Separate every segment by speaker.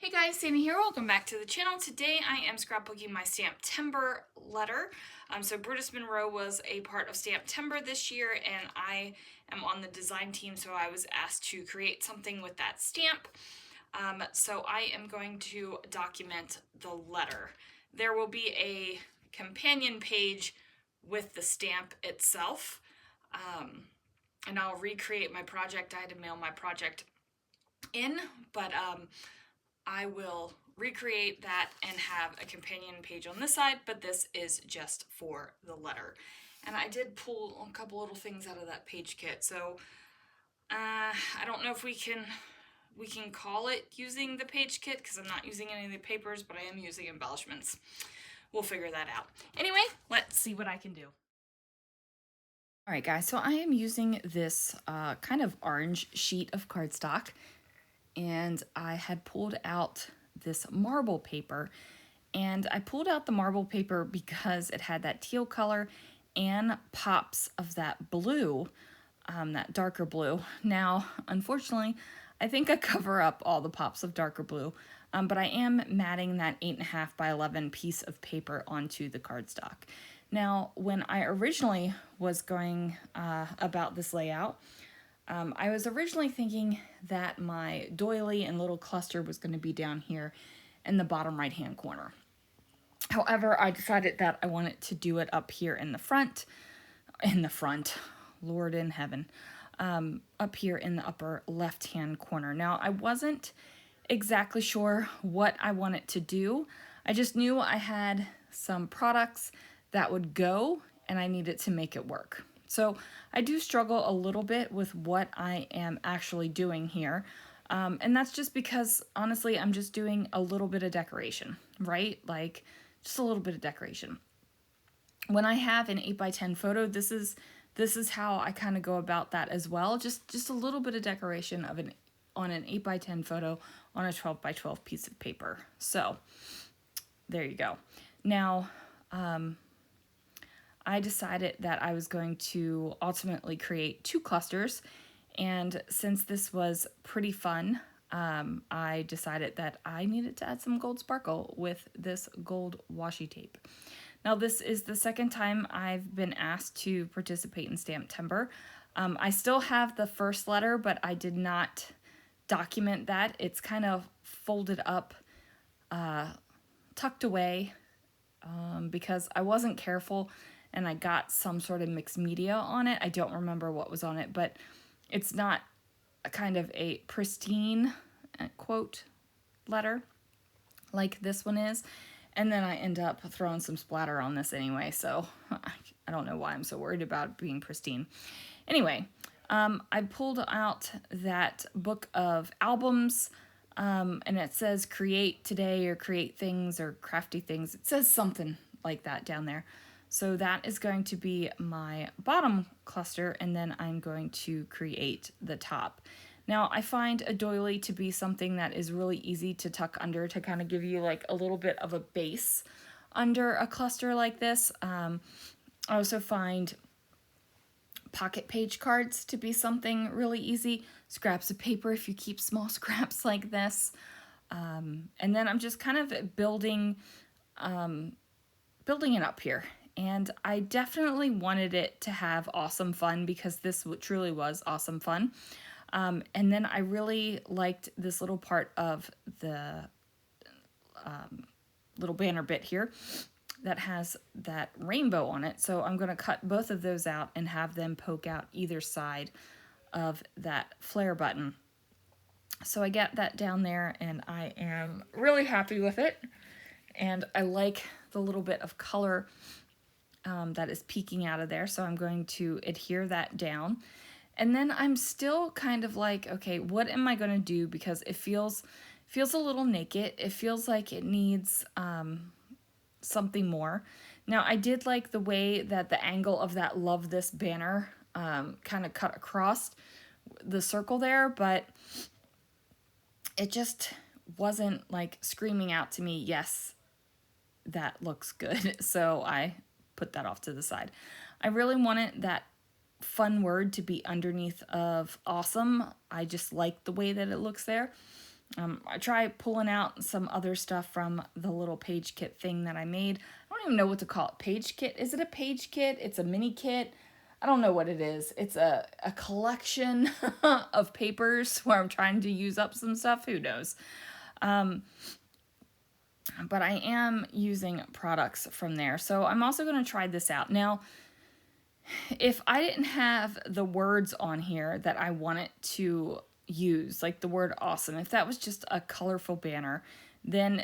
Speaker 1: Hey guys, Sandy here. Welcome back to the channel. Today I am scrapbooking my Stamptember letter. So Brutus Monroe was a part of Stamptember this year, and I am on the design team, so I was asked to create something with that stamp. So I am going to document the letter. There will be a companion page with the stamp itself, and I'll recreate my project. I had to mail my project in, but I will recreate that and have a companion page on this side, but this is just for the letter. And I did pull a couple little things out of that page kit, so I don't know if we can call it using the page kit because I'm not using any of the papers, but I am using embellishments. We'll figure that out. Anyway, let's see what I can do. All right, guys, so I am using this kind of orange sheet of cardstock, and I had pulled out this marble paper, and I pulled out the marble paper because it had that teal color and pops of that blue, that darker blue. Now, unfortunately, I think I cover up all the pops of darker blue, but I am matting that 8.5 by 11 piece of paper onto the cardstock. Now, when I originally was going about this layout, I was originally thinking that my doily and little cluster was going to be down here in the bottom right hand corner. However, I decided that I wanted to do it up here in the front, Lord in heaven, up here in the upper left hand corner. Now, I wasn't exactly sure what I wanted to do. I just knew I had some products that would go and I needed to make it work. So I do struggle a little bit with what I am actually doing here. And that's just because, honestly, I'm just doing a little bit of decoration, right? Like, just a little bit of decoration. When I have an 8x10 photo, this is how I kind of go about that as well. Just a little bit of decoration of on an 8x10 photo on a 12x12 piece of paper. So, there you go. Now, I decided that I was going to ultimately create 2 clusters, and since this was pretty fun, I decided that I needed to add some gold sparkle with this gold washi tape. Now, this is the second time I've been asked to participate in Stamptember. I still have the first letter, but I did not document that. It's kind of folded up, tucked away, because I wasn't careful and I got some sort of mixed media on it. I don't remember what was on it, but it's not a kind of a pristine quote letter like this one is. And then I end up throwing some splatter on this anyway, so I don't know why I'm so worried about being pristine. Anyway, I pulled out that book of albums, and it says create today or create things or crafty things. It says something like that down there. So that is going to be my bottom cluster, and then I'm going to create the top. Now, I find a doily to be something that is really easy to tuck under to kind of give you like a little bit of a base under a cluster like this. I also find pocket page cards to be something really easy. Scraps of paper if you keep small scraps like this. And then I'm just kind of building it up here. And I definitely wanted it to have awesome fun because this truly was awesome fun. And then I really liked this little part of the little banner bit here that has that rainbow on it. So I'm going to cut both of those out and have them poke out either side of that flare button. So I got that down there and I am really happy with it. And I like the little bit of color that is peeking out of there, so I'm going to adhere that down. And then I'm still kind of like, okay, what am I going to do? Because it feels a little naked. It feels like it needs something more. Now, I did like the way that the angle of that love this banner kind of cut across the circle there, but it just wasn't like screaming out to me, yes, that looks good. So I put that off to the side. I really wanted that fun word to be underneath of awesome. I just like the way that it looks there. I tried pulling out some other stuff from the little page kit thing that I made. I don't even know what to call it. Page kit? Is it a page kit? It's a mini kit. I don't know what it is. It's a collection of papers where I'm trying to use up some stuff. Who knows? But I am using products from there. So I'm also going to try this out. Now, if I didn't have the words on here that I wanted to use, like the word awesome, if that was just a colorful banner, then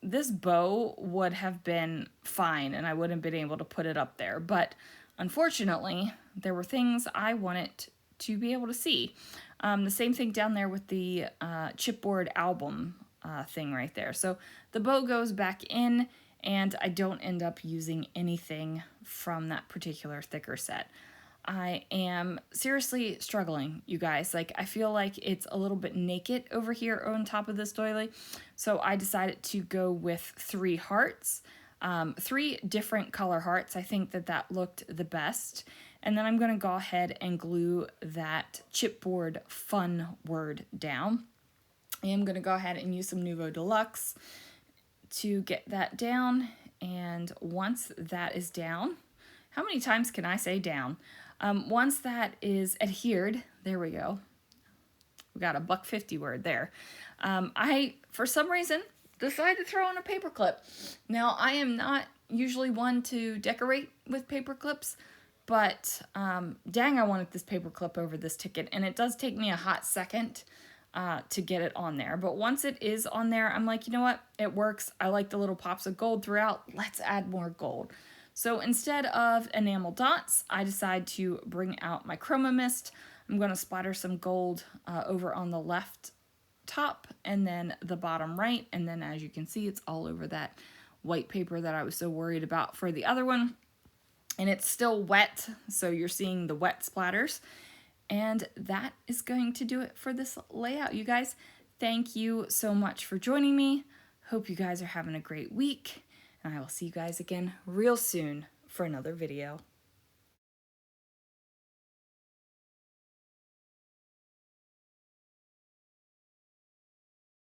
Speaker 1: this bow would have been fine and I wouldn't have been able to put it up there. But unfortunately, there were things I wanted to be able to see. The same thing down there with the chipboard album thing right there. So the bow goes back in and I don't end up using anything from that particular thicker set. I am seriously struggling, you guys. Like, I feel like it's a little bit naked over here on top of this doily. So I decided to go with 3 hearts, 3 different color hearts. I think that looked the best. And then I'm going to go ahead and glue that chipboard fun word down. I am going to go ahead and use some Nuvo Deluxe to get that down. And once that is down, how many times can I say down? Once that is adhered, there we go. We got a $1.50 word there. I, for some reason, decided to throw in a paper clip. Now, I am not usually one to decorate with paper clips, but dang, I wanted this paper clip over this ticket, and it does take me a hot second to get it on there. But once it is on there, I'm like, you know what? It works. I like the little pops of gold throughout. Let's add more gold. So instead of enamel dots, I decide to bring out my chroma mist. I'm going to splatter some gold over on the left top and then the bottom right. And then as you can see, it's all over that white paper that I was so worried about for the other one. And it's still wet, so you're seeing the wet splatters. And that is going to do it for this layout, you guys. Thank you so much for joining me. Hope you guys are having a great week. And I will see you guys again real soon for another video.